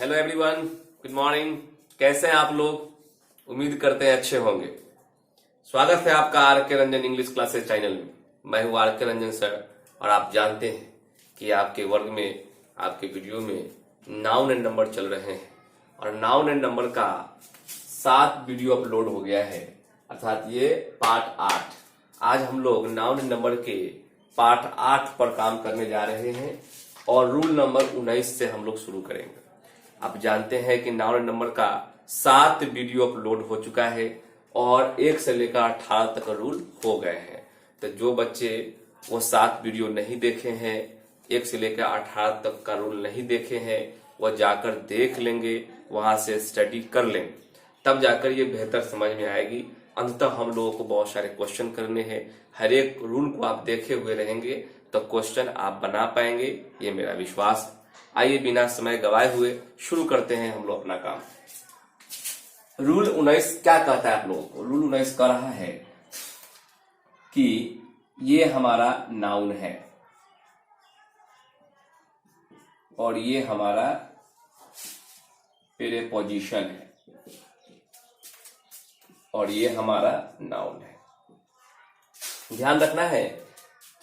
Hello everyone, good morning. कैसे हैं आप लोग? उम्मीद करते हैं अच्छे होंगे। स्वागत है आपका आर के रंजन इंग्लिश क्लासेस चैनल में। मैं हूं आर के रंजन सर और आप जानते हैं कि आपके वर्ग में, आपके वीडियो में नाउन एंड नंबर चल रहे हैं और नाउन एंड नंबर का 7 वीडियो अपलोड हो गया है, अर्थात ये पार्ट 8। आज हम लोग नाउन एंड नंबर के पार्ट 8 पर काम करने जा रहे हैं और रूल नंबर 19 से हम लोग शुरू करेंगे। आप जानते हैं कि नाउन एंड नंबर का 7 वीडियो अपलोड हो चुका है और 1 से लेकर 18 तक रूल हो गए हैं। तो जो बच्चे वो 7 वीडियो नहीं देखे हैं, 1 से लेकर 18 तक का रूल नहीं देखे हैं, वह जाकर देख लेंगे, वहां से स्टडी कर लेंगे, तब जाकर ये बेहतर समझ में आएगी। अंततः हम लोगों को बहुत सारे क्वेश्चन करने हैं। हर एक रूल को आप देखे हुए रहेंगे तो क्वेश्चन आप बना पाएंगे, ये मेरा विश्वास। आइए बिना समय गवाए हुए शुरू करते हैं हम लोग अपना काम। रूल 19 क्या कहता है आप लोगों को? रूल 19 कह रहा है कि ये हमारा नाउन है और ये हमारा प्रीपोजिशन है और ये हमारा नाउन है। ध्यान रखना है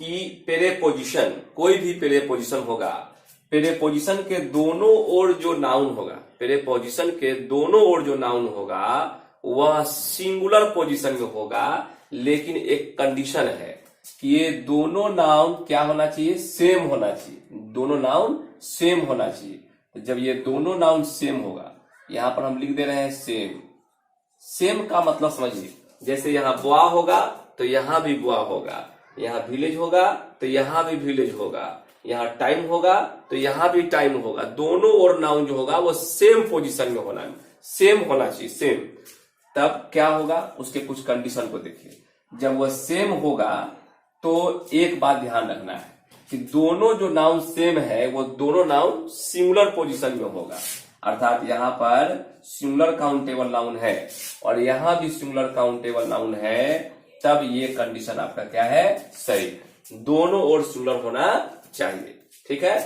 कि प्रीपोजिशन, कोई भी प्रीपोजिशन होगा, प्रीपोजिशन के दोनों ओर जो नाउन होगा, प्रीपोजिशन के दोनों ओर जो नाउन होगा वह सिंगुलर पोजीशन में होगा, लेकिन एक कंडीशन है कि ये दोनों नाउन क्या होना चाहिए? सेम होना चाहिए। दोनों नाउन सेम होना चाहिए। तो जब ये दोनों नाउन सेम होगा, यहां पर हम लिख दे रहे हैं सेम। सेम का मतलब समझिए, जैसे यहां बुआ होगा तो यहां भी बुआ होगा, यहां विलेज होगा तो यहां भी विलेज होगा, यहां टाइम होगा तो यहां भी टाइम होगा। दोनों ओर नाउन जो होगा वो सेम पोजीशन में होना, सेम होना चाहिए, सेम। तब क्या होगा? उसके कुछ कंडीशन को देखिए। जब वह सेम होगा तो एक बात ध्यान रखना है कि दोनों जो नाउन सेम है वो दोनों नाउन सिंगुलर पोजीशन में होगा, अर्थात यहां पर सिंगुलर काउंटेबल नाउन है और यहां भी सिंगुलर काउंटेबल नाउन है। तब ये कंडीशन आपका क्या है? सही है। दोनों ओर सिंगुलर होना चाहिए, ठीक है।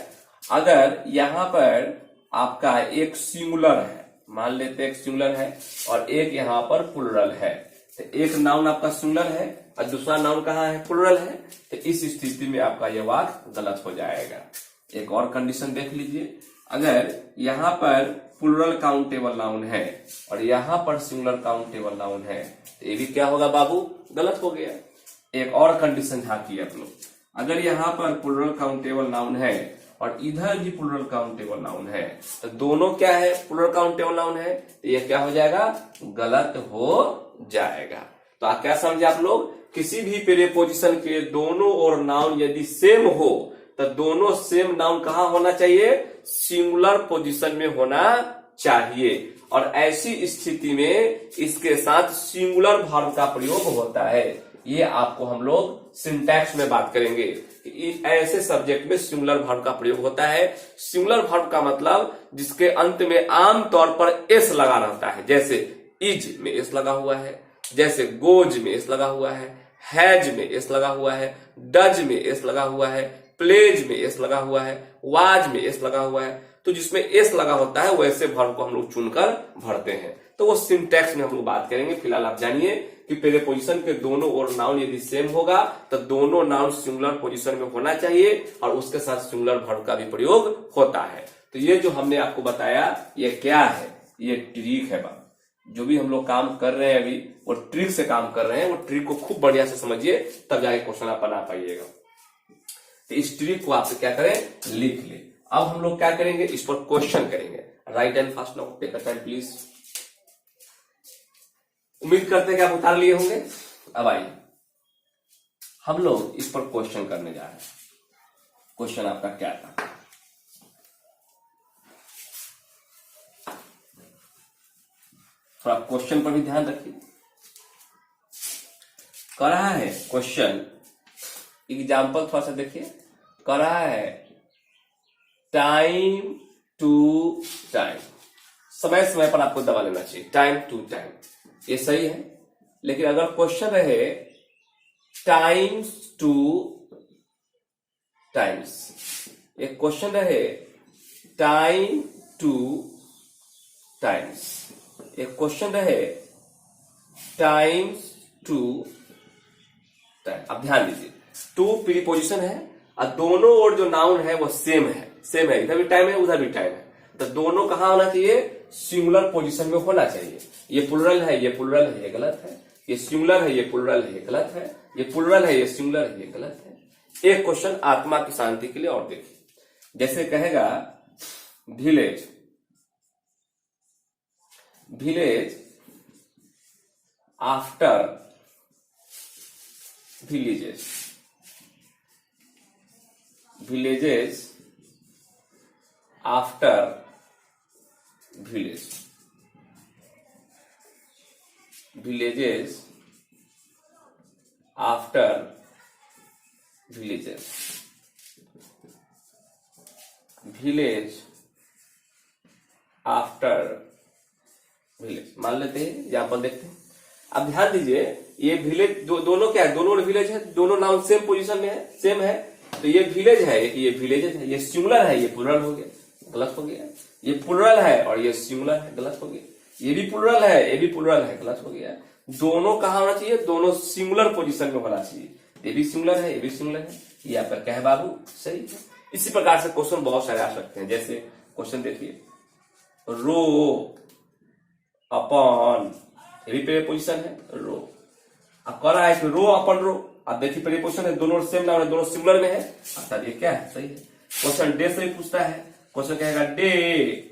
अगर यहां पर आपका एक सिंगुलर है, मान लेते हैं एक सिंगुलर है और एक यहां पर प्लुरल है, तो एक नाउन आपका सिंगुलर है और दूसरा नाउन कहां है? प्लुरल है। तो इस स्थिति में आपका यह वाक्य गलत हो जाएगा। एक और कंडीशन देख लीजिए, अगर यहां पर प्लुरल काउंटेबल नाउन है और यहां पर सिंगुलर काउंटेबल नाउन है, तो ये भी क्या होगा बाबू? गलत हो गया। एक और कंडीशन झांकिए आप लोग, अगर यहाँ पर प्लुरल काउंटेबल नाउन है और इधर भी प्लुरल काउंटेबल नाउन है, तो दोनों क्या है? प्लुरल काउंटेबल नाउन है, तो ये क्या हो जाएगा? गलत हो जाएगा। तो आप क्या समझे आप लोग? किसी भी प्रीपोजिशन के दोनों ओर नाउन यदि सेम हो तो दोनों सेम नाउन कहां होना चाहिए? सिंगुलर पोजीशन में होना चाहिए। और ऐसी स्थिति में इसके साथ सिंगुलर वर्ब का प्रयोग होता है। ये आपको हम लोग सिंटैक्स में बात करेंगे कि ऐसे सब्जेक्ट में सिंगुलर वर्ब का प्रयोग होता है। सिंगुलर वर्ब का मतलब जिसके अंत में आम तौर पर एस लगा रहता है, जैसे इज में एस लगा हुआ है, जैसे गोज में एस लगा हुआ है, हैज में एस लगा हुआ है, डज में एस लगा हुआ है, प्लेज में एस लगा हुआ है, वाज में एस लगा हुआ है। तो जिसमें एस लगा होता है वैसे वर्ब को हम लोग चुनकर भरते हैं। तो वो सिंटैक्स में हम लोग बात करेंगे। फिलहाल आप जानिए कि प्रीपोजिशन के दोनों ओर नाउन यदि सेम होगा तो दोनों नाउन सिंगुलर पोजीशन में होना चाहिए और उसके साथ सिंगुलर वर्ब का भी प्रयोग होता है। तो ये जो हमने आपको बताया ये क्या है? ये ट्रिक है बाबू। जो भी हम लोग काम कर रहे हैं अभी वो ट्रिक से काम कर रहे हैं। वो ट्रिक को खूब बढ़िया से समझिए, तब जाके क्वेश्चन आप बना पाइएगा। तो इस ट्रिक को आप क्या करें? लिख ले। अब हम लोग क्या करेंगे? इस पर क्वेश्चन करेंगे। Write and fast now, take a time please. उम्मीद करते हैं कि आप उतार लिए होंगे। अब आइए हम लोग इस पर क्वेश्चन करने जा रहे हैं। क्वेश्चन आपका क्या था? थोड़ा क्वेश्चन पर भी ध्यान रखिए। कर रहा है क्वेश्चन, एग्जाम्पल थोड़ा सा देखिए। कर रहा है टाइम टू टाइम, समय समय पर आपको दबा लेना चाहिए, टाइम टू टाइम। ये सही है, लेकिन अगर क्वेश्चन रहे टाइम्स टू टाइम्स, एक क्वेश्चन रहे टाइम टू टाइम्स। एक क्वेश्चन रहे टाइम्स टू टाइम। अब ध्यान दीजिए, टू प्रीपोजिशन है और दोनों ओर जो नाउन है वो सेम है, इधर भी टाइम है उधर भी टाइम है, तो दोनों कहां होना चाहिए? सिंगुलर पोजीशन में होना चाहिए। ये प्लुरल है, ये प्लुरल है, ये गलत है। ये सिंगुलर है, ये प्लुरल है, ये गलत है। ये प्लुरल है, ये सिंगुलर है, ये गलत है। एक क्वेश्चन आत्मा की शांति के लिए और देखिए, जैसे कहेगा village, village after villages, villages after village, villages after villages, village after village। मान लेते हैं, एग्जाम्पल देखते हैं। अब ध्यान दीजिए, ये विलेज दोनों क्या है? दोनों विलेज है, दोनों नाउन सेम पोजीशन में है, सेम है। तो ये विलेज है, ये विलेजेस है। ये सिंगुलर है, ये प्लुरल हो गया, गलत हो गया। ये प्लुरल है और ये सिंगुलर है, गलत हो गया। ये भी प्लुरल है, ये भी प्लुरल है, गलत हो गया। दोनों कहां होना चाहिए? दोनों सिंगुलर पोजीशन में होना चाहिए। ये भी सिंगुलर है, ये भी सिंगुलर है। ये आपका क्या है बाबू? सही है। इसी प्रकार से क्वेश्चन बहुत सारे आ सकते हैं। जैसे क्वेश्चन देखिए, रो अपॉन, ये भी प्रीपोजिशन है, रो। अब कह रहा है कि रो अपन रो। अब देखिए प्रीपोजिशन है, दोनों सेम नाउन है, दोनों सिंगुलर में है, अर्थात ये क्या है? सही है। क्वेश्चन डे से ही पूछता है। क्वेश्चन कहेगा डे,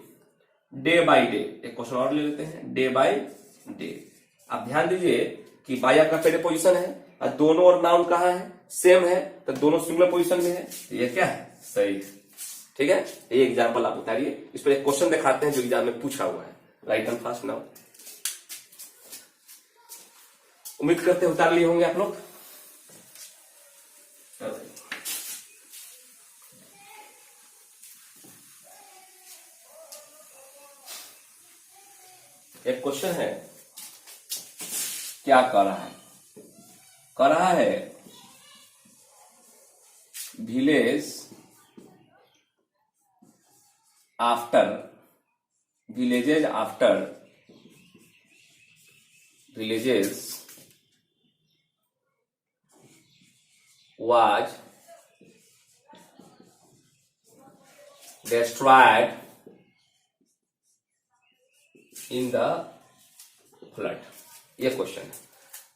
डे बाय डे। एक क्वेश्चन और ले लेते हैं, डे बाय डे। अब ध्यान दीजिए कि बाय आपका प्रीपोजिशन है और दोनों और नाउन कहाँ है? सेम है, तो दोनों सिंगुलर पोजिशन में है, तो ये क्या है? सही। ठीक है, ये एग्जाम्पल आप उतारिए। इस पर एक क्वेश्चन दिखाते हैं जो एग्जाम में पूछा हुआ है। Right and fast now. उम्मीद करते उतार लिए होंगे आप लोग। एक क्वेश्चन है, क्या कर रहा है? कर रहा है village after, villages after villages was destroyed in the flood। ये क्वेश्चन है।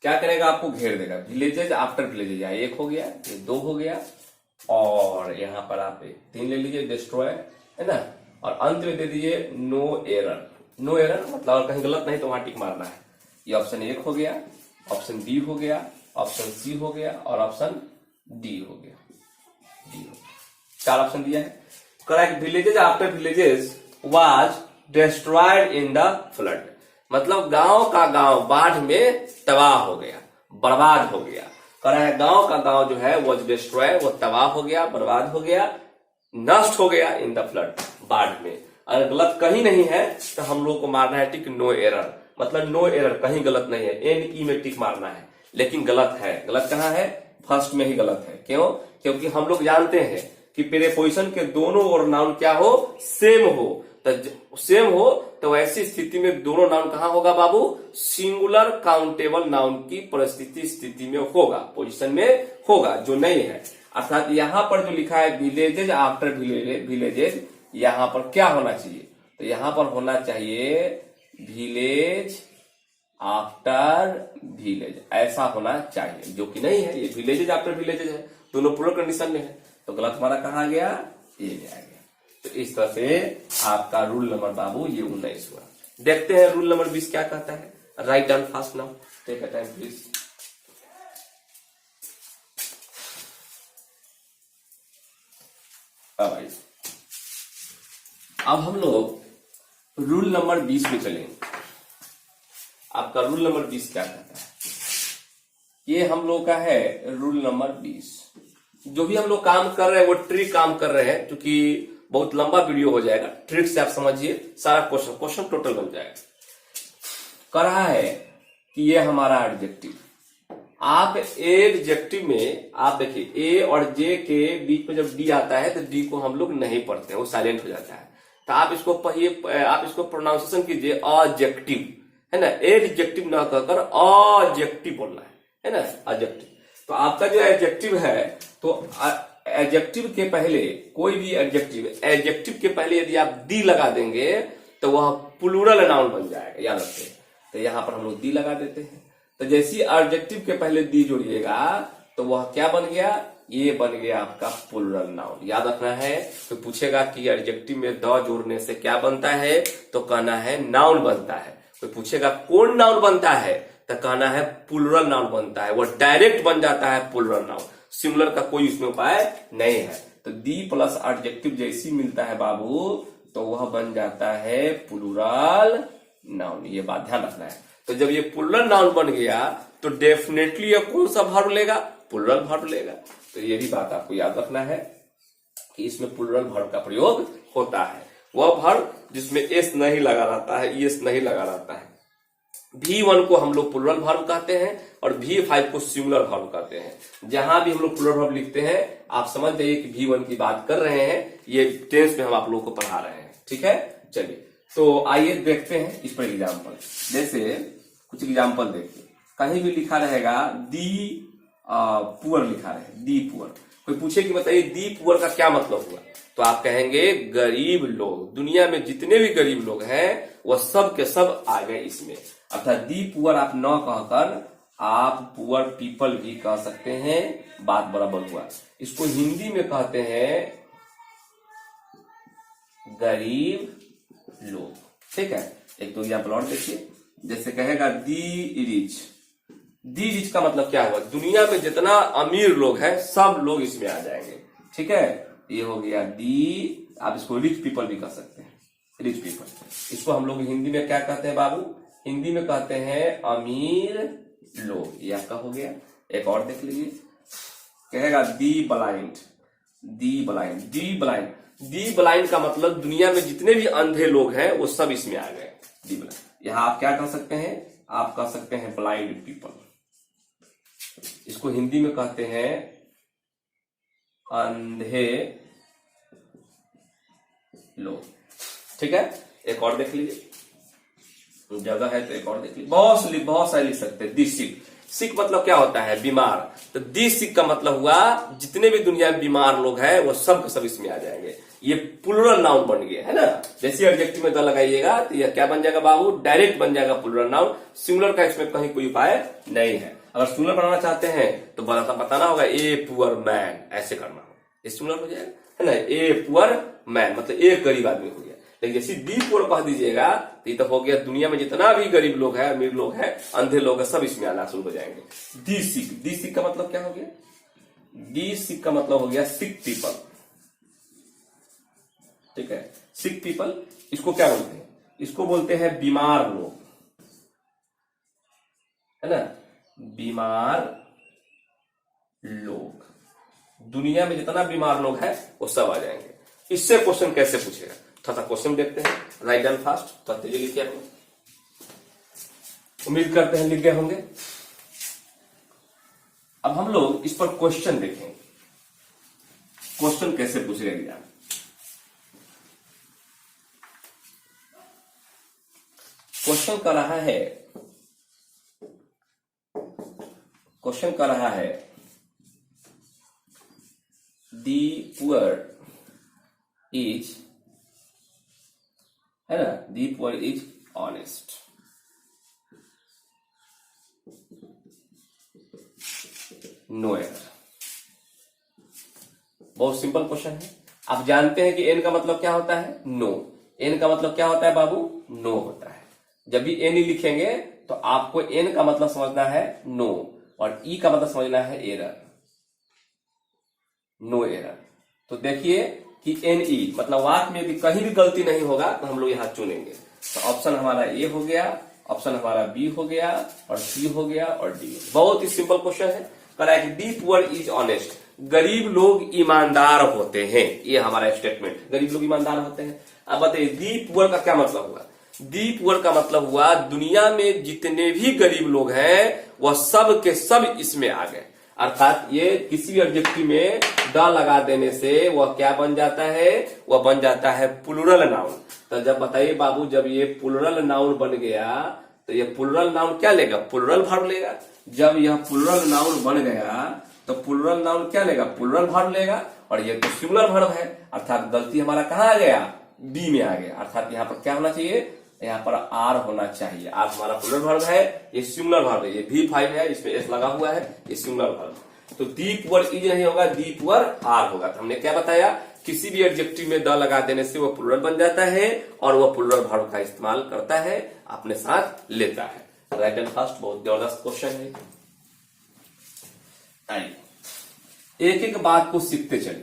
क्या करेगा? आपको घेर देगा, विलेजेज आफ्टर विलेजेज। यहाँ एक हो गया, ये दो हो गया, और यहाँ पर आप 3 ले लीजिए, डिस्ट्रॉय है ना, और अंत में दे दीजिए नो एरर। नो एरर मतलब कहीं गलत नहीं तो वहां टिक मारना है। ये ऑप्शन 1 हो गया, ऑप्शन बी हो गया, ऑप्शन सी हो गया और ऑप्शन डी हो गया। 4 ऑप्शन दिया है। Correct, villages after villages was destroyed in the flood. मतलब गांव का गांव बाढ़ में तबाह हो गया, बर्बाद हो गया। करेक्ट, गांव का गांव जो है वो डिस्ट्रॉय, वो तबाह हो गया, बर्बाद हो गया, नष्ट हो गया इन द फ्लड, बाढ़ में। अगर गलत कहीं नहीं है तो हम लोग को मारना है टिक नो एरर। मतलब नो एरर, कहीं गलत नहीं है, NE में टिक मारना है। लेकिन गलत है, गलत कहाँ है? फर्स्ट में ही गलत है। क्यों? क्योंकि हम लोग जानते हैं कि प्रीपोजिशन के दोनों और नाउन क्या हो? सेम हो। तो सेम हो तो ऐसी स्थिति में दोनों नाउन कहां होगा बाबू? सिंगुलर काउंटेबल नाउन की परिस्थिति स्थिति में होगा, पोजीशन में होगा, जो नहीं है। अर्थात यहां पर जो लिखा है विलेजेज आफ्टर विलेजेज, यहां पर क्या होना चाहिए? तो यहां पर होना चाहिए विलेज आफ्टर विलेज, ऐसा होना चाहिए, जो कि नहीं है। ये विलेजेज आफ्टर विलेजेज है, दोनों पूरा कंडीशन में है, तो गलत हमारा कहाँ आ गया? ये आ गया। तो इस तरह से आपका रूल नंबर बाबू ये 19 हुआ। देखते हैं रूल नंबर 20 क्या कहता है। Write down fast now, take a time please. अब हम लोग रूल नंबर 20 में चलेंगे। आपका रूल नंबर 20 क्या कहता है? ये हम लोग का है रूल नंबर 20। जो भी हम लोग काम कर रहे हैं वो ट्रिक काम कर रहे हैं, क्योंकि बहुत लंबा वीडियो हो जाएगा। ट्रिक से आप समझिए, सारा क्वेश्चन टोटल बन जाएगा। कह रहा है कि ये हमारा एडजेक्टिव, आप एडजेक्टिव में आप देखिए ए और जे के बीच में जब डी आता है तो डी को हम लोग नहीं पढ़ते हैं, वो साइलेंट हो जाता है। तो आप इसको पढ़िए, आप इसको प्रोनाउंसिएशन कीजिए ऑब्जेक्टिव, है ना, एडजेक्टिव ना कहकर ऑब्जेक्टिव बोलना है ना, ऑब्जेक्टिव। तो आपका जो एडजेक्टिव है, तो एडजेक्टिव के पहले कोई भी एडजेक्टिव के पहले यदि आप दी लगा देंगे तो वह प्लूरल नाउन बन जाएगा, याद रखिए। तो यहां पर हम लोग दी लगा देते हैं। तो जैसे एडजेक्टिव के पहले दी जोड़िएगा तो वह क्या बन गया, ये बन गया आपका प्लूरल नाउन। याद रखना है। तो पूछेगा कि एडजेक्टिव में द जोड़ने से क्या बनता है, तो कहना है नाउन बनता है। कोई पूछेगा कौन नाउन बनता है, तो कहना है प्लूरल नाउन बनता है। वो डायरेक्ट बन जाता है प्लूरल नाउन, सिंगुलर का कोई उसमें उपाय नहीं है। तो दी प्लस एडजेक्टिव जैसी मिलता है बाबू, तो वह बन जाता है प्लूरल नाउन। ये बात ध्यान रखना है। तो जब ये प्लूरल नाउन बन गया तो डेफिनेटली ये कौन सा वर्ब लेगा, प्लूरल वर्ब लेगा। तो ये भी बात आपको याद रखना है कि इसमें प्लूरल वर्ब का प्रयोग होता है। वह वर्ब जिसमें एस नहीं लगा रहता है, एस नहीं लगा रहता है। V1 को हम लोग प्लूरल वर्ब कहते हैं और V5 को सिंगुलर वर्ब कहते हैं। जहां भी हम लोग प्लूरल वर्ब लिखते हैं आप समझ जाइए कि V1 की बात कर रहे हैं, ये टेंस में हम आप लोगों को पढ़ा रहे हैं। ठीक है, चलिए तो आइए देखते हैं इस पर एग्जाम्पल। जैसे कुछ एग्जाम्पल देखिए, कहीं भी लिखा रहेगा दी पुअर लिखा रहे, दी पुअर। कोई पूछे कि बताइए दी पुअर का क्या मतलब हुआ, तो आप कहेंगे गरीब लोग। दुनिया में जितने भी गरीब लोग हैं वह सब के सब आ गए इसमें। अर्थात दी पुअर आप न कहकर आप पुअर पीपल भी कह सकते हैं, बात बराबर हुआ। इसको हिंदी में कहते हैं गरीब लोग। ठीक है, एक दो एग्जाम्पल और देखिए। जैसे कहेगा दी रिच। दी रिच का मतलब क्या हुआ, दुनिया में जितना अमीर लोग हैं सब लोग इसमें आ जाएंगे। ठीक है, ये हो गया दी। आप इसको रिच पीपल भी कह सकते हैं, रिच पीपल। इसको हम लोग हिंदी में क्या कहते हैं बाबू, हिंदी में कहते हैं अमीर लोग। ये आपका हो गया। एक और देख लीजिए, कहेगा दी ब्लाइंड। दी ब्लाइंड, दी ब्लाइंड, दी ब्लाइंड का मतलब दुनिया में जितने भी अंधे लोग हैं वो सब इसमें आ गए। दी ब्लाइंड। यहां आप क्या कह सकते हैं, आप कह सकते हैं ब्लाइंड पीपल। इसको हिंदी में कहते हैं अंधे लोग। ठीक है, एक और देख लीजिए, जगह है तो एक और देख लीजिए। बहुत सारे लिख सकते हैं। दी सिक। सिक मतलब क्या होता है, बीमार। तो दी सिक का मतलब हुआ जितने भी दुनिया में बीमार लोग हैं वो सब के सब इसमें आ जाएंगे। ये प्लूरल नाउन बन गया है ना। जैसे एडजेक्टिव में द लगाइएगा तो यह क्या बन जाएगा बाबू, डायरेक्ट बन जाएगा प्लूरल नाउन। सिंगुलर का इसमें कहीं कोई उपाय नहीं है। अगर सिंगुलर बनाना चाहते हैं तो बताना होगा ए पुअर मैन, ऐसे करना होगा, ये सिंगुलर हो जाएगा, है ना। ए पुअर मैन मतलब एक गरीब आदमी हो गया। लेकिन जैसे दी पुअर कह दीजिएगा तो ये तो हो गया दुनिया में जितना भी गरीब लोग हैं, अमीर लोग हैं, अंधे लोग हैं, सब इसमें आना शुरू हो जाएंगे। दी सिक। दी सिक का मतलब क्या हो गया, दी सिक का मतलब हो गया सिक पीपल। ठीक है, सिक पीपल। इसको क्या बोलते हैं, इसको बोलते हैं बीमार लोग, है ना, बीमार लोग। दुनिया में जितना बीमार लोग हैं वो सब आ जाएंगे। इससे क्वेश्चन कैसे पूछेगा, थोड़ा क्वेश्चन देखते हैं। राइट डाउन फास्ट, तो तेजी लिखिए आपने। उम्मीद करते हैं लिख गए होंगे। अब हम लोग इस पर क्वेश्चन देखेंगे, क्वेश्चन कैसे पूछेगा एग्जाम। क्वेश्चन कर रहा है, क्वेश्चन कर रहा है दी पुअर इज, है ना, the poor is honest. No error. बहुत सिंपल क्वेश्चन है। आप जानते हैं कि एन का मतलब क्या होता है, नो। एन का मतलब क्या होता है बाबू, नो होता है। जब भी एन ही लिखेंगे तो आपको एन का मतलब समझना है नो और ई का मतलब समझना है एरर, नो एरर। तो देखिए कि एन ई मतलब वाक्य में यदि कहीं भी गलती नहीं होगा तो हम लोग यहां चुनेंगे। तो ऑप्शन हमारा ए हो गया, ऑप्शन हमारा बी हो गया और सी हो गया और डी। बहुत ही सिंपल क्वेश्चन है। कह रहा है कि दी पुअर इज ऑनेस्ट, गरीब लोग ईमानदार होते हैं। ये हमारा स्टेटमेंट, गरीब लोग ईमानदार होते हैं। अब बताइए दी पुअर का क्या मतलब हुआ। दी पुअर का मतलब हुआ दुनिया में जितने भी गरीब लोग हैं वह सब के सब इसमें आ गए। अर्थात ये किसी भी एडजेक्टिव में द लगा देने से वह क्या बन जाता है, वह बन जाता है प्लूरल नाउन। तो जब बताइए बाबू, जब ये प्लूरल नाउन बन गया तो ये प्लूरल नाउन क्या लेगा, प्लूरल वर्ब लेगा। जब यह प्लूरल नाउन बन गया तो प्लूरल नाउन क्या लेगा, प्लूरल वर्ब लेगा। और ये तो सिंगुलर वर्ब है, अर्थात गलती हमारा कहाँ आ गया, बी में आ गया। अर्थात यहाँ पर क्या होना चाहिए, यहाँ पर आर होना चाहिए। आर हमारा प्लूरल वर्ब है, ये सिंगुलर वर्ब है, ये V5 है, इसमें एस लगा हुआ है, ये सिंगुलर वर्ब। तो दीप वर इज नहीं होगा, दीप वर आर होगा। तो हमने क्या बताया, किसी भी एडजेक्टिव में द लगा देने से वो प्लूरल बन जाता है और वह प्लूरल वर्ब का इस्तेमाल करता है, अपने साथ लेता है। राइट एंड फर्स्ट बहुत जबरदस्त क्वेश्चन है। आइए एक एक बात को सीखते चले,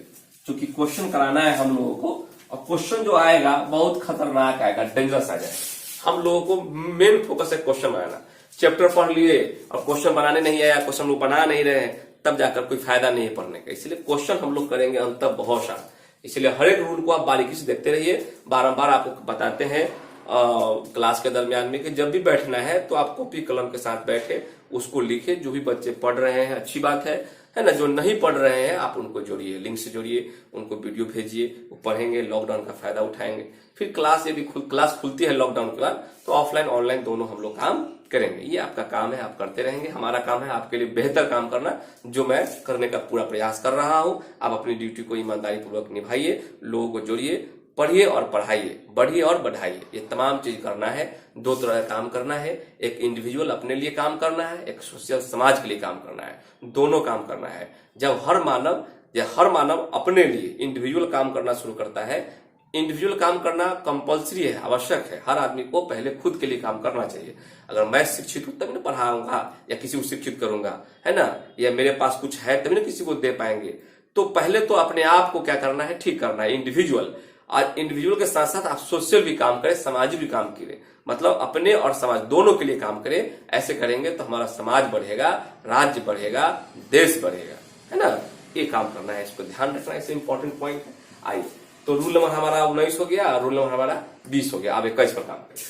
क्योंकि क्वेश्चन कराना है हम लोगों को, और क्वेश्चन जो आएगा बहुत खतरनाक आएगा, डेंजरस आ जाएगा। हम लोगों को मेन फोकस है क्वेश्चन बनाना। चैप्टर पढ़ लिए और क्वेश्चन बनाने नहीं आया, क्वेश्चन लोग बना नहीं रहे, तब जाकर कोई फायदा नहीं है पढ़ने का। इसलिए क्वेश्चन हम लोग करेंगे अंतर बहुत सारा। इसलिए हर एक रूल को आप बारीकी से देखते रहिए। बारंबार आपको बताते हैं क्लास के दरमियान में कि जब भी बैठना है तो आप कॉपी कलम के साथ बैठे, उसको लिखे। जो भी बच्चे पढ़ रहे हैं अच्छी बात है ना। जो नहीं पढ़ रहे हैं आप उनको जोड़िए, लिंक से जोड़िए, उनको वीडियो भेजिए, वो पढ़ेंगे, लॉकडाउन का फायदा उठाएंगे। फिर क्लास यदि क्लास खुलती है लॉकडाउन के बाद तो ऑफलाइन ऑनलाइन दोनों हम लोग काम करेंगे। ये आपका काम है, आप करते रहेंगे। हमारा काम है आपके लिए बेहतर काम करना, जो मैं करने का पूरा प्रयास कर रहा हूं। आप अपनी ड्यूटी को ईमानदारी पूर्वक निभाइए, लोगों को जोड़िए, पढ़िए और पढ़ाइए, बढ़िए और बढ़ाइए। ये तमाम चीज करना है। दो तरह का काम करना है, एक इंडिविजुअल अपने लिए काम करना है, एक सोशल समाज के लिए काम करना है। दोनों काम करना है। जब हर मानव अपने लिए इंडिविजुअल काम करना शुरू करता है, इंडिविजुअल काम करना कंपलसरी है, आवश्यक है। हर आदमी को पहले खुद के लिए काम करना चाहिए। अगर मैं शिक्षित हूं तभी ना पढ़ाऊंगा या किसी को शिक्षित करूंगा, है ना, या मेरे पास कुछ है तभी ना किसी को दे पाएंगे। तो पहले तो अपने आप को क्या करना है, ठीक करना है, इंडिविजुअल। आज इंडिविजुअल के साथ साथ आप सोशल भी काम करें, सामाजिक भी काम करें, मतलब अपने और समाज दोनों के लिए काम करें। ऐसे करेंगे तो हमारा समाज बढ़ेगा, राज्य बढ़ेगा, देश बढ़ेगा, है ना। ये काम करना है, इसको ध्यान रखना है, इससे इंपॉर्टेंट पॉइंट है। आइए, तो रूल नंबर हमारा 19 हो गया, रूल नंबर हमारा 20 हो गया। अब 21 पर काम करें।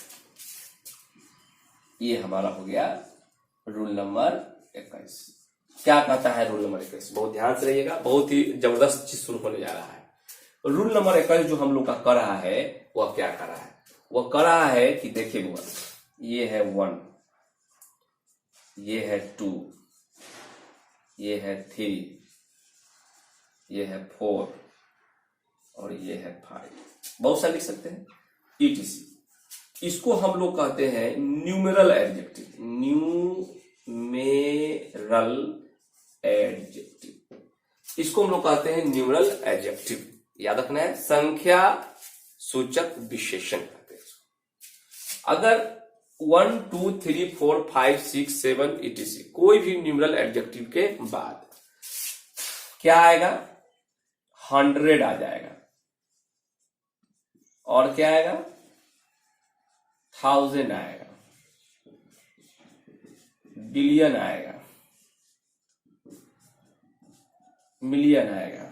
ये हमारा हो गया रूल नंबर 21। क्या कहता है रूल नंबर 21, बहुत ध्यान से रहिएगा, बहुत ही जबरदस्त चीज शुरू होने जा रहा है। रूल नंबर 21 जो हम लोग का कर रहा है, वह क्या कर रहा है, वह कर रहा है कि देखिए बुआ, ये है 1, ये है 2, ये है 3, ये है 4 और ये है 5। बहुत सारे लिख सकते हैं, ETC। इसको हम लोग कहते हैं न्यूमेरल एडजेक्टिव, न्यूमेरल एडजेक्टिव। इसको हम लोग कहते हैं न्यूमेरल एडजेक्टिव। याद रखना है, संख्या सूचक विशेषण कहते हैं। अगर 1 2 3 4 5 6 7 ETC कोई भी न्यूमेरल एडजेक्टिव के बाद क्या आएगा, 100 आ जाएगा, और क्या आएगा, 1000 आएगा, बिलियन आएगा, मिलियन आएगा,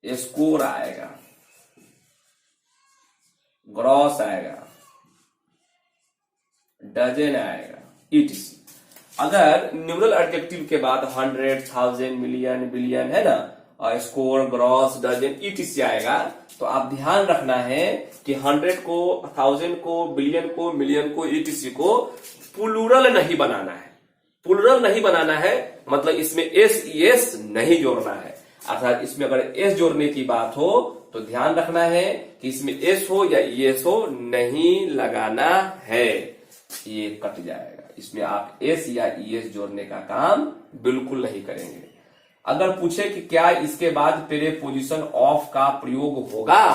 स्कोर आएगा, ग्रॉस आएगा, डजन आएगा, ETC। अगर न्यूमेरल एडजेक्टिव के बाद 100, 1000, मिलियन, बिलियन, है ना, और स्कोर, ग्रॉस, डजन, ETC आएगा, तो आप ध्यान रखना है कि 100 को, 1000 को, बिलियन को, मिलियन को, ETC को प्लूरल नहीं बनाना है। प्लूरल नहीं बनाना है मतलब इसमें SES नहीं जोड़ना है। अर्थात इसमें अगर S जोड़ने की बात हो तो ध्यान रखना है कि इसमें S हो या ES हो, नहीं लगाना है, ये कट जाएगा। इसमें आप S या ES जोड़ने का काम बिल्कुल नहीं करेंगे। अगर पूछे कि क्या इसके बाद प्रीपोजिशन ऑफ का प्रयोग होगा,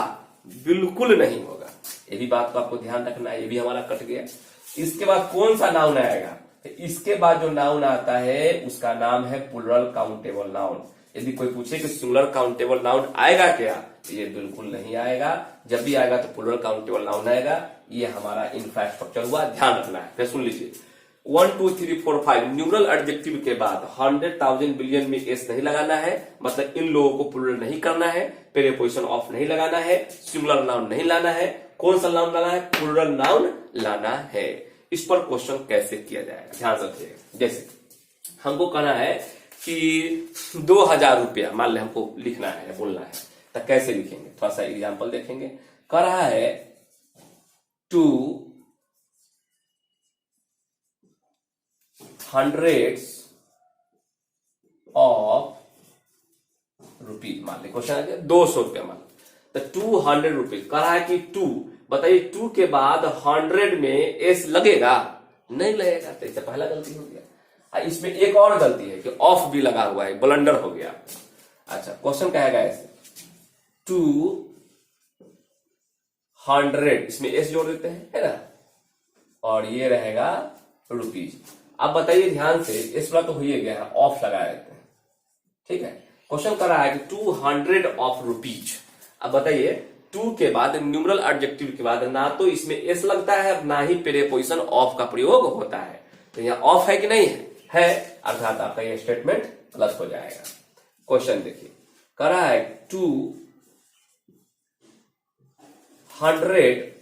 बिल्कुल नहीं होगा। ये भी बात को आपको ध्यान रखना है, ये भी हमारा कट गया। इसके बाद कौन सा नाउन आएगा, इसके बाद जो नाउन आता है उसका नाम है प्लूरल काउंटेबल नाउन। यदि कोई पूछे कि सिंगुलर काउंटेबल नाउन आएगा क्या, तो ये बिल्कुल नहीं आएगा। जब भी आएगा तो प्लूरल काउंटेबल नाउन आएगा। ये हमारा इंफ्रास्ट्रक्चर हुआ, ध्यान रखना है। फिर सुन लीजिए, 1 2 3 4 5 न्यूमेरल एडजेक्टिव के बाद 100, 1000, बिलियन में S नहीं लगाना है, मतलब इन लोगों को प्लूरल नहीं करना है, प्रीपोजिशन ऑफ नहीं लगाना है, सिंगुलर नाउन नहीं लाना है। कौन सा नाउन लाना है, प्लूरल नाउन लाना है। इस पर क्वेश्चन कैसे किया जाएगा, ध्यान रखिएगा। जैसे हमको कहना है कि 2000 रुपया मान ले हमको लिखना है, बोलना है, तो कैसे लिखेंगे? थोड़ा सा एग्जाम्पल देखेंगे। कह रहा है 200 ऑफ रुपीज, मान ले क्वेश्चन है 200 रुपया मान, तो 200 रुपीज। कह रहा है कि 2, बताइए 2 के बाद 100 में एस लगेगा? नहीं लगेगा, तो इससे पहला गलती हो गया। इसमें एक और गलती है कि ऑफ भी लगा हुआ है, ब्लंडर हो गया। अच्छा, क्वेश्चन कहेगा ऐसे 200, इसमें एस जोड़ देते हैं, है ना, और ये रहेगा रुपीज। अब बताइए ध्यान से, एस वाला तो हो ही गया, ऑफ लगा देते हैं, ठीक है। क्वेश्चन कर रहा है कि 200 ऑफ रुपीज। अब बताइए 2 के बाद न्यूमरल एडजेक्टिव के बाद ना तो इसमें एस लगता है, ना ही प्रीपोजिशन ऑफ का प्रयोग होता है, तो यहाँ ऑफ है कि नहीं है, अर्थात आपका ये स्टेटमेंट गलत हो जाएगा। क्वेश्चन देखिए, कह रहा है 200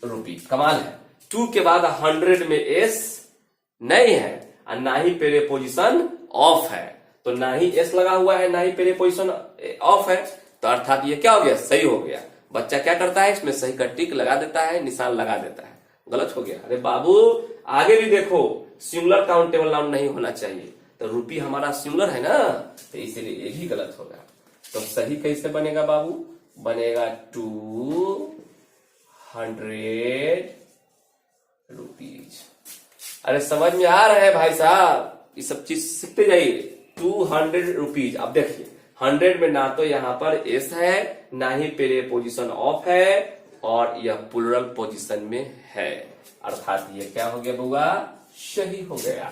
रुपीज। कमाल है, 2 के बाद 100 में एस नहीं है और ना ही प्रीपोजिशन ऑफ है, तो ना ही एस लगा हुआ है, ना ही प्रीपोजिशन ऑफ है, तो अर्थात ये क्या हो गया? सही हो गया। बच्चा क्या करता है, इसमें सही का टिक लगा देता है, निशान लगा देता है, गलत हो गया। अरे बाबू आगे भी देखो, सिंगुलर काउंटेबल नाउन नहीं होना चाहिए, तो रुपी हमारा सिंगुलर है ना, तो इसीलिए ये भी गलत होगा। तो सही कैसे बनेगा बाबू? बनेगा 200 रुपीज। अरे समझ में आ रहा है भाई साहब, ये सब चीज सीखते जाइए। 200 रुपीज। अब देखिए 100 में ना तो यहां पर एस है, ना ही प्रीपोजिशन ऑफ है, और यह प्लुरल पोजीशन में है, अर्थात ये क्या हो गया बुआ? सही हो गया।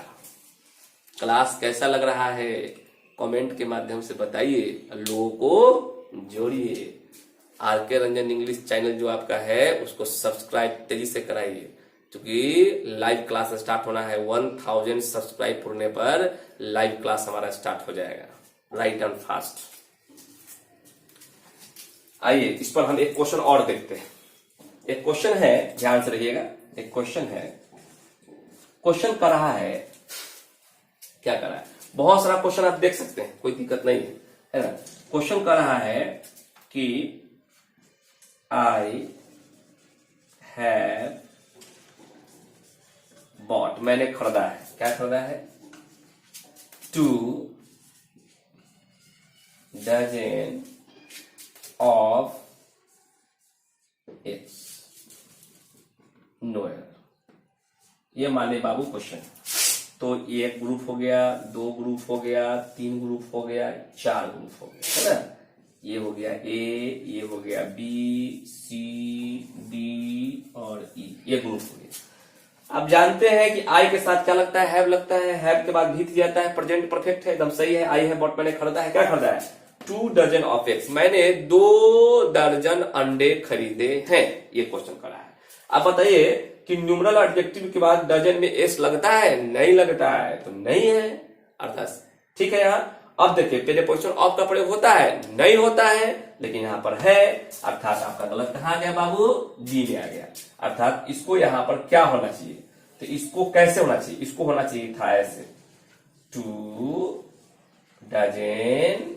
क्लास कैसा लग रहा है कमेंट के माध्यम से बताइए, लोगों को जोड़िए। आरके रंजन इंग्लिश चैनल जो आपका है उसको सब्सक्राइब तेजी से कराइए, क्योंकि लाइव क्लास स्टार्ट होना है। 1000 सब्सक्राइब होने पर लाइव क्लास हमारा स्टार्ट हो जाएगा, राइट एंड फास्ट। आइए इस पर हम एक क्वेश्चन और देखते हैं। एक क्वेश्चन है, ध्यान से रहिएगा, एक क्वेश्चन है। क्वेश्चन कर रहा है, क्या कर रहा है? बहुत सारा क्वेश्चन आप देख सकते हैं, कोई दिक्कत नहीं है ना। क्वेश्चन कर रहा है कि आई हैव बॉट, मैंने खरीदा है। क्या खरीदा है? 2 डजन ऑफ एग्स नोयर। ये माने बाबू क्वेश्चन। तो एक ग्रुप हो गया, 2 ग्रुप हो गया, 3 ग्रुप हो गया, 4 ग्रुप हो गया, है ना। ये हो गया ए, ये हो गया बी, सी, डी और ई, ये ग्रुप हो गया। अब जानते हैं कि आई के साथ क्या लगता है? हैव लगता है। हैव के बाद भी जाता है, प्रेजेंट परफेक्ट है, एकदम सही है। आई है बॉट, मैंने खरीदा है। क्या खरीदा है? 2 डजन ऑफ एग्स, मैंने 2 दर्जन अंडे खरीदे हैं। ये क्वेश्चन करा है। अब बताइए कि न्यूमरल एडजेक्टिव के बाद डजन में एस लगता है? नहीं लगता है, तो नहीं है, अर्थात ठीक है। यहाँ अब देखिए प्रीपोजिशन ऑफ का प्रयोग होता है? नहीं होता है, लेकिन यहाँ पर है, अर्थात आपका गलत कहाँ गया बाबू? डी में आ गया। अर्थात इसको यहाँ पर क्या होना चाहिए? तो इसको कैसे होना चाहिए? इसको होना चाहिए था ऐसे 2 डजन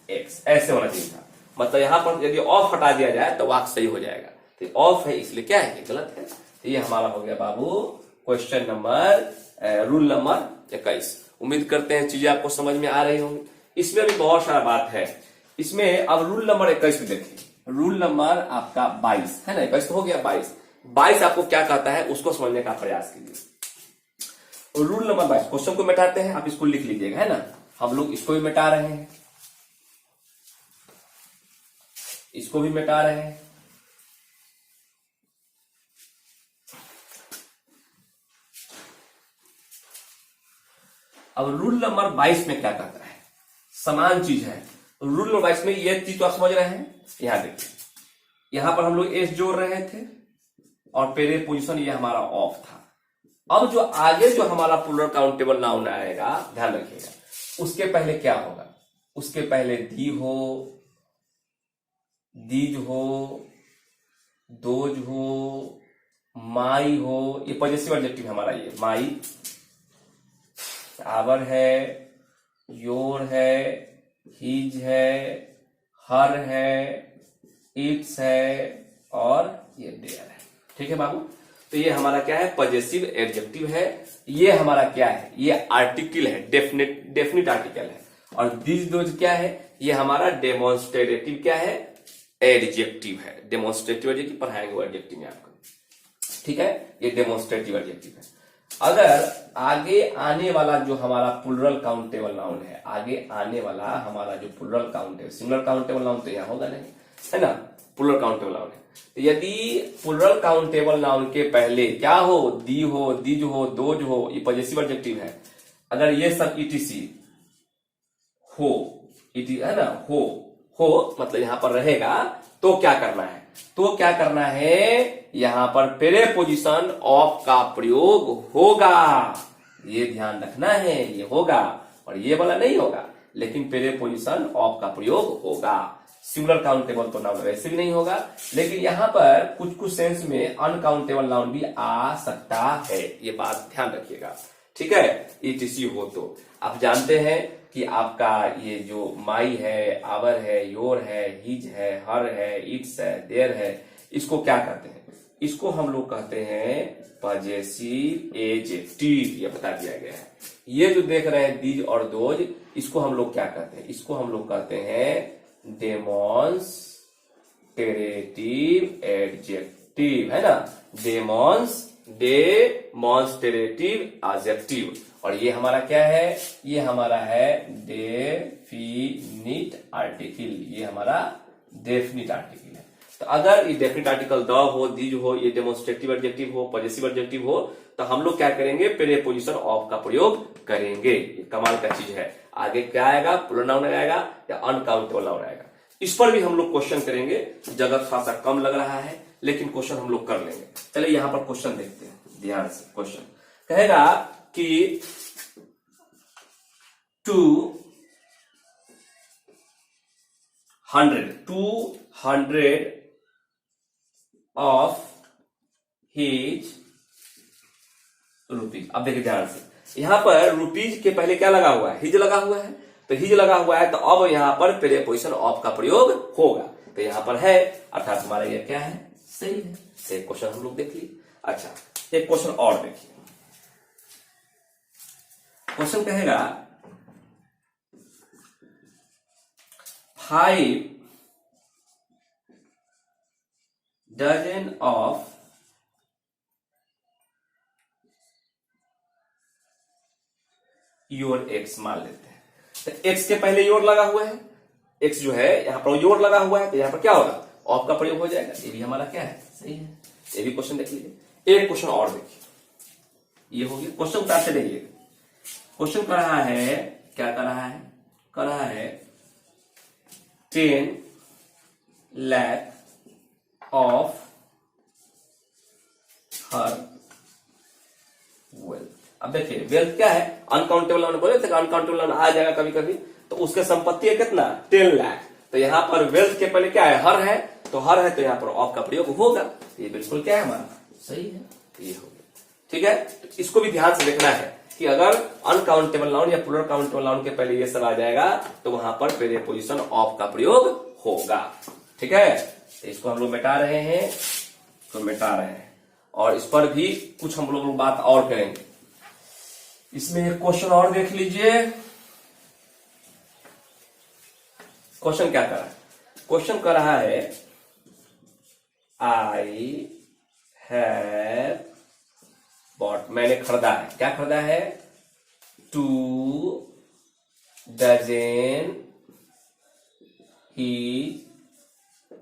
एक्स, ऐसे होना चाहिए था। मतलब यहाँ पर यदि ऑफ हटा दिया जाए तो वाक्य सही हो जाएगा। तो ऑफ है इसलिए क्या है? गलत है। तो ये हमारा हो गया बाबू क्वेश्चन नंबर, रूल नंबर 21। उम्मीद करते हैं चीजें आपको समझ में आ रही होंगी। इसमें भी बहुत सारा बात है इसमें। अब रूल नंबर 21 में देखिए, रूल नंबर आपका 22 है ना, 21 तो हो गया। 22 आपको क्या कहता है उसको समझने का प्रयास कीजिए। रूल नंबर 22, क्वेश्चन को मिटाते हैं, आप इसको लिख लीजिएगा, है ना। हम लोग इसको भी मिटा रहे हैं, इसको भी मिटा रहे हैं। अब रूल नंबर 22 में क्या कहता है? समान चीज है। रूल नंबर 22 में ये चीज तो आप समझ रहे हैं। यहां देखिए, यहां पर हम लोग एस जोड़ रहे थे और प्रीपोजिशन ये हमारा ऑफ था। अब जो आगे जो हमारा प्लुरल काउंटेबल नाउन आएगा, ध्यान रखिएगा, उसके पहले क्या होगा? उसके पहले दी हो, दीज हो, दोज हो, माई हो। ये पॉजेसिव एडजेक्टिव हमारा, ये माई, आवर है, योर है, हिज है, हर है, इट्स है और ये देयर है। ठीक है बाबू, तो ये हमारा क्या है, पॉजेसिव एडजेक्टिव है। ये हमारा क्या है, ये आर्टिकल है, डेफिनिट आर्टिकल है। और दिस दोज क्या है, ये हमारा डेमोन्स्ट्रेटिव क्या है, एडजेक्टिव है। डेमोन्स्ट्रेटिव एडजेक्टिव पढ़ाएंगे वो एडजेक्टिव में आपको। ठीक है, ये डेमोन्स्ट्रेटिव एडजेक्टिव है। अगर आगे आने वाला जो हमारा प्लूरल काउंटेबल नाउन है, आगे आने वाला हमारा जो plural countable, singular countable noun तो यहाँ होगा नहीं, है ना, प्लूरल काउंटेबल नाउन है। तो यदि प्लूरल काउंटेबल नाउन के पहले क्या हो, दी हो, दिज हो, दोज हो, ये पॉजेसिव एडजेक्टिव है। अगर ये सब ईटीसी हो, है ना, हो मतलब यहां पर रहेगा, तो क्या करना है, तो क्या करना है, यहां पर प्रीपोजिशन ऑफ का प्रयोग होगा। ये ध्यान रखना है, ये होगा और ये वाला नहीं होगा, लेकिन प्रीपोजिशन ऑफ का प्रयोग होगा। सिंगुलर काउंटेबल तो नाउन वैसे भी नहीं होगा, लेकिन यहां पर कुछ कुछ सेंस में अनकाउंटेबल नाउन भी आ सकता है, ये बात ध्यान रखिएगा। ठीक है, ईटीसी हो तो आप जानते हैं कि आपका ये जो माई है, आवर है, योर है, हिज है, हर है, इट्स है, देयर है, इसको क्या कहते हैं, इसको हम लोग कहते हैं पॉजेसिव एडजेक्टिव। ये बता दिया गया है। ये जो देख रहे हैं दीज और दोज, इसको हम लोग क्या कहते हैं, इसको हम लोग कहते हैं डेमोन्स्ट्रेटिव एडजेक्टिव, है ना, डेमोन्स्ट्रेटिव एडजेक्टिव। और ये हमारा क्या है, ये हमारा है डेफिनिट आर्टिकल, ये हमारा डेफिनिट आर्टिकल है। तो अगर ये डेफिनिट आर्टिकल द हो, दीज हो, ये डेमोन्स्ट्रेटिव एडजेक्टिव हो, पॉजेसिव एडजेक्टिव हो, तो हम लोग क्या करेंगे, प्रीपोजिशन ऑफ का प्रयोग करेंगे। ये कमाल का चीज है। आगे क्या आएगा, प्लूरल नाउन आएगा या अनकाउंटेबल नाउन आएगा, इस पर भी हम लोग क्वेश्चन करेंगे। जगह थोड़ा सा कम लग रहा है, लेकिन क्वेश्चन हम लोग कर लेंगे। चलिए यहां पर क्वेश्चन देखते हैं ध्यान से। क्वेश्चन कहेगा कि 200 ऑफ हिज रुपीज। अब देखिए ध्यान से, यहां पर रुपीज के पहले क्या लगा हुआ है, हिज लगा हुआ है। तो हिज लगा हुआ है, तो अब यहां पर प्रीपोजिशन ऑफ का प्रयोग होगा। तो यहां पर है, अर्थात हमारा यह क्या है, सही है। एक क्वेश्चन हम लोग देख लिए। अच्छा, एक क्वेश्चन और देखिए। क्वेश्चन कहेगा 5 डजन ऑफ योर एक्स मान लेते हैं। तो एक्स के पहले योर लगा हुआ है, एक्स जो है यहां पर योर लगा हुआ है, तो यहां पर क्या होगा, ऑफ का प्रयोग हो जाएगा। ये भी हमारा क्या है, सही है। ये भी क्वेश्चन देख लीजिए। एक क्वेश्चन और देखिए, ये हो गया। क्वेश्चन उतारते रहिए। क्वेश्चन कर रहा है, क्या कर रहा है, कर रहा है 10 लाख ऑफ हर वेल्थ। अब देखिए वेल्थ क्या है, अनकाउंटेबल नाउन बोले थे, अनकाउंटेबल नाउन आ जाएगा कभी कभी, तो उसके संपत्ति है कितना, 10 लाख। तो यहां पर वेल्थ के पहले क्या है, हर है, तो हर है तो यहां पर ऑफ का प्रयोग होगा। ये बिल्कुल क्या है, हमारा सही है, ये हो गया। ठीक है, तो इसको भी ध्यान से देखना है कि अगर अनकाउंटेबल नाउन या प्लूरल काउंटेबल नाउन के पहले ये सब आ जाएगा, तो वहां पर प्रीपोजिशन ऑफ का प्रयोग होगा। ठीक है, तो इसको हम लोग मिटा रहे हैं, तो मिटा रहे हैं। और इस पर भी कुछ हम लोग बात और करेंगे। इसमें एक क्वेश्चन और देख लीजिए। क्वेश्चन क्या कर रहा है, क्वेश्चन कर रहा है आई हैव बॉट, मैंने खरीदा है, क्या खरीदा है, 2 डजन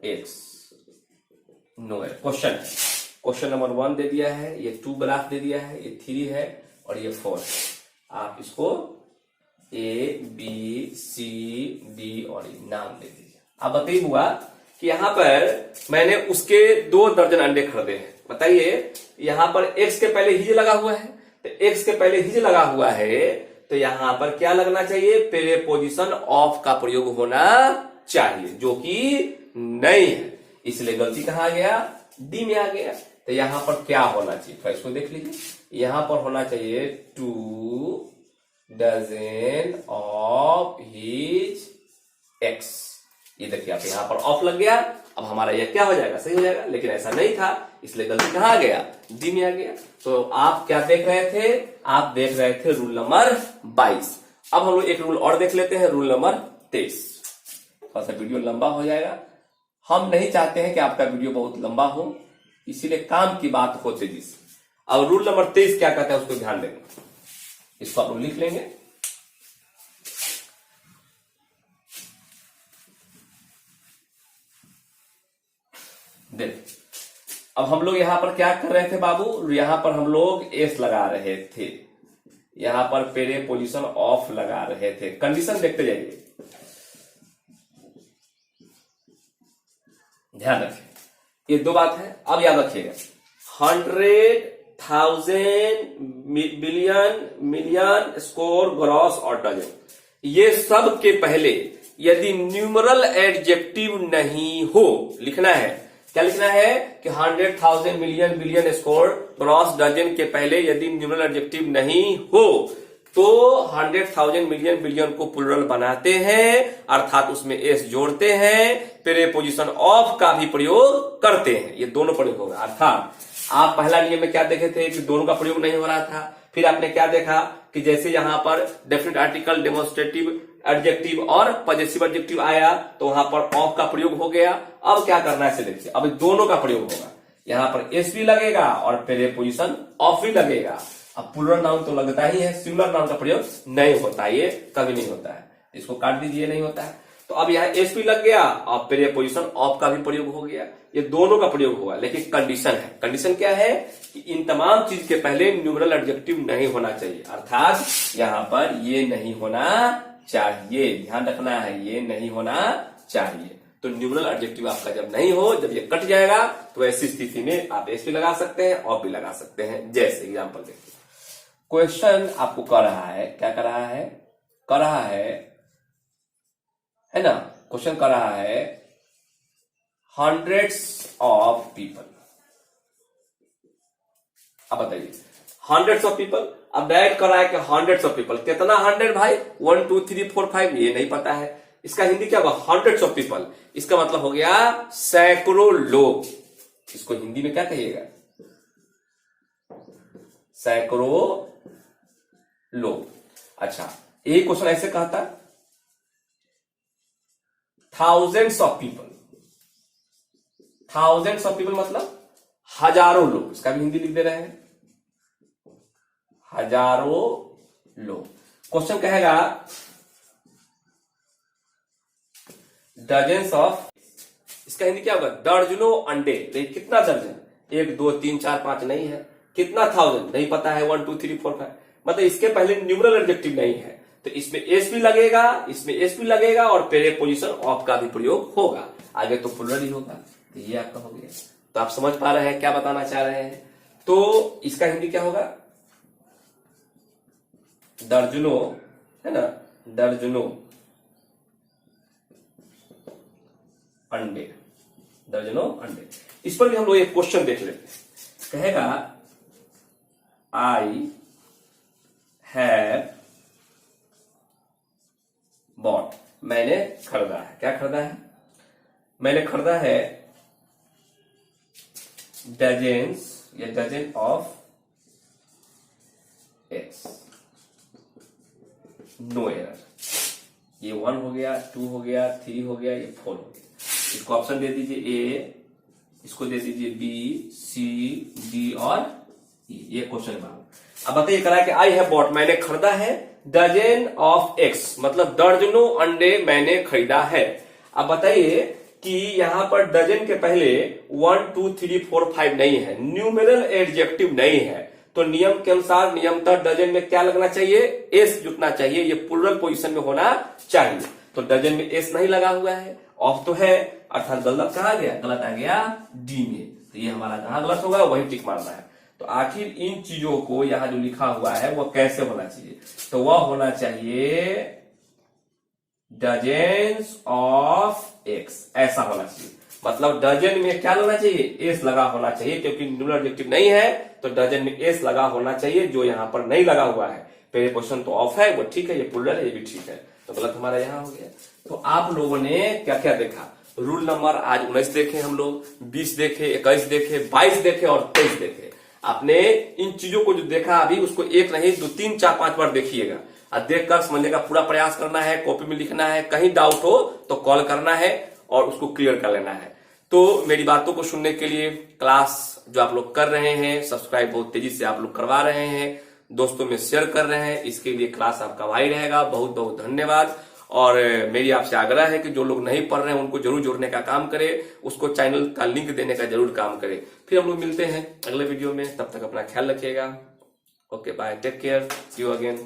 एक्स। नो है क्वेश्चन, क्वेश्चन नंबर 1 दे दिया है, ये 2 ग्राफ दे दिया है, ये 3 है और ये 4 है। आप इसको A B C D और नाम दे दीजिए। आप बताइए हुआ कि यहां पर मैंने उसके 2 दर्जन अंडे खरीदे हैं। बताइए यहां पर x के पहले हिज लगा हुआ है, तो x के पहले हिज लगा हुआ है, तो यहां पर क्या लगना चाहिए, प्रीपोजिशन ऑफ का प्रयोग होना चाहिए, जो कि नहीं है। इसलिए गलती कहां आ गया, डी में आ गया। तो यहां पर क्या होना चाहिए, तो इसको देख लीजिए। यहां पर होना चाहिए 2 डजन ऑफ हिज एक्स। ये देखिए आप यहां पर ऑफ लग गया, अब हमारा ये क्या हो जाएगा, सही हो जाएगा, लेकिन ऐसा नहीं था, इसलिए गलती कहां आ गया, डी में आ गया। तो आप क्या देख रहे थे, आप देख रहे थे रूल नंबर 22। अब हम लोग एक रूल और देख लेते हैं, रूल नंबर 23। थोड़ा सा वीडियो लंबा हो जाएगा, हम नहीं चाहते हैं कि आपका वीडियो बहुत लंबा हो, इसीलिए काम की बात हो तेजी से। अब रूल नंबर 23 क्या कहता है उसको ध्यान देंगे, इसको आप लोग लिख लेंगे। देख, अब हम लोग यहां पर क्या कर रहे थे बाबू, यहां पर हम लोग एस लगा रहे थे, यहां पर पहले पोजीशन ऑफ लगा रहे थे। कंडीशन देखते जाइए, ध्यान रखिए, ये दो बात है। अब याद रखिएगा, 100,000 बिलियन मिलियन स्कोर ग्रॉस और डजन, ये सब के पहले यदि न्यूमरल एडजेक्टिव नहीं हो, लिखना है, क्या लिखना है कि 100,000 million billion score gross dozen के पहले यदि न्यूमरल एडजेक्टिव नहीं हो तो 100,000 मिलियन बिलियन को प्लुरल बनाते हैं, अर्थात उसमें एस जोड़ते हैं, प्रीपोजिशन ऑफ का भी प्रयोग करते हैं। ये दोनों प्रयोग होगा, अर्थात आप पहला नियम में क्या देखे थे कि दोनों का प्रयोग नहीं हो रहा था, फिर आपने क्या देखा कि जैसे यहां पर डेफिनेट आर्टिकल, डेमोन्स्ट्रेटिव एडजेक्टिव और पजेसिव एडजेक्टिव आया तो वहां पर ऑफ का प्रयोग हो गया। अब क्या करना है देखिए, अब दोनों का प्रयोग होगा, यहां पर एस भी लगेगा और प्रीपोजिशन ऑफ भी लगेगा। अब प्लुरल नाउन तो लगता ही है, सिंगुलर नाउन का प्रयोग नहीं होता, ये कभी नहीं होता है, इसको काट दीजिए, नहीं होता है। तो अब यहाँ एस भी लग गया और प्रीपोजिशन ऑफ का भी प्रयोग हो गया, ये दोनों का प्रयोग हुआ। लेकिन कंडीशन है, कंडीशन क्या है कि इन तमाम चीज के पहले न्यूमरल एडजेक्टिव नहीं होना चाहिए, अर्थात यहाँ पर ये नहीं होना चाहिए, ध्यान रखना है, ये नहीं होना चाहिए। तो न्यूमरल एडजेक्टिव आपका जब नहीं हो, जब ये कट जाएगा तो ऐसी स्थिति में आप एस भी लगा सकते हैं, ऑफ भी लगा सकते हैं। जैसे एग्जाम्पल देखिए, क्वेश्चन आपको कर रहा है, क्या कर रहा है, कर रहा है ना, क्वेश्चन कर रहा है हंड्रेड्स ऑफ पीपल। अब बताइए, हंड्रेड्स ऑफ पीपल, अब डायरेक्ट कर रहा है कि हंड्रेड्स ऑफ पीपल, कितना 100 भाई, 1 2 3 4 5, ये नहीं पता है, इसका हिंदी क्या होगा, हंड्रेड्स ऑफ पीपल, इसका मतलब हो गया सैकड़ों लोग। इसको हिंदी में क्या कहिएगा, सैकड़ों लोग। अच्छा, एक क्वेश्चन ऐसे कहता, thousands of people, thousands of people मतलब हजारों लोग, इसका भी हिंदी लिख दे रहे हैं, हजारों लोग। क्वेश्चन कहेगा डजन्स ऑफ, इसका हिंदी क्या होगा, दर्जनों अंडे, लेकिन कितना दर्जन, 1 2 3 4 5 नहीं है, कितना थाउजेंड नहीं पता है, 1 2 3 4 5, मतलब इसके पहले न्यूमरल एडजेक्टिव नहीं है, तो इसमें एस भी लगेगा, इसमें एस भी लगेगा और प्रीपोजिशन ऑफ का भी प्रयोग होगा, आगे तो प्लुरल ही होगा। तो ये आपका हो गया। तो आप समझ पा रहे हैं क्या बताना चाह रहे हैं। तो इसका हिंदी क्या होगा, दर्जनों, है ना, दर्जनों अंडे, दर्जनों अंडे। इस पर भी हम लोग एक क्वेश्चन देख लेते हैं, कहेगा आई हैव बॉट, मैंने खरीदा है, क्या खरीदा है, मैंने खरीदा है डजन्स या dozen of X, no error. ये 1 हो गया, 2 हो गया, 3 हो गया, ये 4 हो गया। इसको ऑप्शन दे दीजिए ए, इसको दे दीजिए बी, सी, डी और ई। ये क्वेश्चन है। अब बताइए, करा कि आई हैव बॉट, मैंने खरीदा है डजन ऑफ एक्स, मतलब दर्जनों अंडे मैंने खरीदा है। अब बताइए कि यहां पर डजन के पहले 1 2 3 4 5 नहीं है, न्यूमेरल एडजेक्टिव नहीं है, तो नियम के अनुसार नियमतः डजन में क्या लगना चाहिए, एस जुटना चाहिए, ये प्लुरल पोजीशन में होना चाहिए। तो डजन में एस नहीं लगा हुआ है, ऑफ तो है, अर्थात गलत कहा गया, गलत आ गया डी में। तो ये हमारा कहां गलत होगा, वही टिक मारना है। तो आखिर इन चीजों को यहां जो लिखा हुआ है वो कैसे होना चाहिए, तो वह होना चाहिए डजन्स ऑफ एक्स, ऐसा होना चाहिए। मतलब डजन में क्या लगना चाहिए, एस लगा होना चाहिए, क्योंकि न्यूमरल एडजेक्टिव नहीं है तो डजन में एस लगा होना चाहिए, जो यहां पर नहीं लगा हुआ है। पहले पोजीशन तो ऑफ है, वो ठीक है, ये पुल्डर है, ये भी ठीक है, तो गलत हमारा यहाँ हो गया। तो आप लोगों ने क्या क्या देखा, रूल नंबर आज 19 देखे हम लोग, 20 देखे, 21 देखे, 22 देखे और 23 देखे। आपने इन चीजों को जो देखा अभी, उसको एक नहीं 2 3 4 5 बार देखिएगा और देखकर समझने का पूरा प्रयास करना है, कॉपी में लिखना है, कहीं डाउट हो तो कॉल करना है और उसको क्लियर कर लेना है। तो मेरी बातों को सुनने के लिए, क्लास जो आप लोग कर रहे हैं, सब्सक्राइब बहुत तेजी से आप लोग करवा रहे हैं, दोस्तों में शेयर कर रहे हैं, इसके लिए क्लास आपका भाई रहेगा, बहुत बहुत धन्यवाद। और मेरी आपसे आग्रह है कि जो लोग नहीं पढ़ रहे हैं उनको जरूर जोड़ने का काम करें, उसको चैनल का लिंक देने का जरूर काम करें। फिर हम लोग मिलते हैं अगले वीडियो में, तब तक अपना ख्याल रखिएगा। Okay bye, take care, see you again.